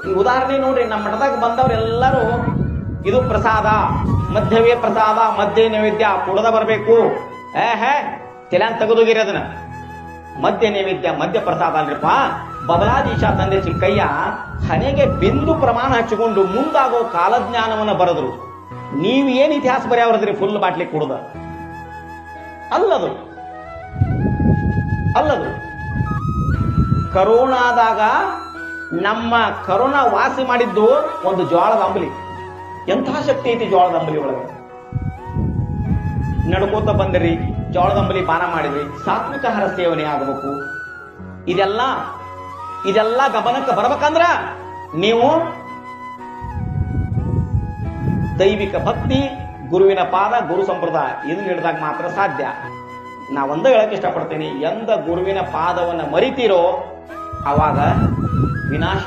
ಈ ಉದಾಹರಣೆ ನೋಡ್ರಿ, ನಮ್ಮ ಮಠದಾಗ ಬಂದವ್ರೆಲ್ಲರೂ ಇದು ಪ್ರಸಾದ, ಮಧ್ಯವೇ ಪ್ರಸಾದ, ಮಧ್ಯ ನೈವೇದ್ಯ ಕುಡದ ಬರಬೇಕು. ತೆಲ್ಯಾನ್ ತೆಗೆದೋಗಿರಿ ಅದನ್ನ. ಮಧ್ಯ ನೈವೇದ್ಯ ಮಧ್ಯ ಪ್ರಸಾದ ಅಲ್ರಿಪ್ಪ. ಬಬಲಾದೀಶ ತಂದೆ ಚಿಕ್ಕಯ್ಯ ಹಣೆಗೆ ಬಿಂದು ಪ್ರಮಾಣ ಹಚ್ಚಿಕೊಂಡು ಮುಂದಾಗೋ ಕಾಲಜ್ಞಾನವನ್ನ ಬರೆದ್ರು. ನೀವು ಏನ್ ಇತಿಹಾಸ ಬರೆಯವ್ರದ್ರಿ ಫುಲ್ ಬಾಟ್ಲಿ ಕುಡ್ದ? ಅಲ್ಲದು ಅಲ್ಲದು. ಕರೋನಾದಾಗ ನಮ್ಮ ಕರೋನಾ ವಾಸಿ ಮಾಡಿದ್ದು ಒಂದು ಜೋಳದ ಅಂಬಲಿ. ಎಂತಹ ಶಕ್ತಿ ಐತಿ ಜೋಳದ ಅಂಬಲಿ ಒಳಗೆ. ನಡ್ಕೋತ ಬಂದಿರಿ, ಜೋಳದ ಅಂಬಲಿ ಪಾನ ಮಾಡಿದ್ರಿ, ಸಾತ್ವಿಕ ಆಹಾರ ಸೇವನೆ ಆಗಬೇಕು. ಇದೆಲ್ಲ ಗಮನಕ್ಕೆ ಬರ್ಬೇಕಂದ್ರ ನೀವು ದೈವಿಕ ಭಕ್ತಿ, ಗುರುವಿನ ಪಾದ, ಗುರು ಸಂಪ್ರದಾಯ ಇದನ್ನ ಹಿಡಿದಾಗ ಮಾತ್ರ ಸಾಧ್ಯ. ನಾ ಒಂದೇ ಹೇಳಕ್ ಇಷ್ಟಪಡ್ತೀನಿ, ಎಂದ ಗುರುವಿನ ಪಾದವನ್ನ ಮರಿತೀರೋ ಅವಾಗ ವಿನಾಶ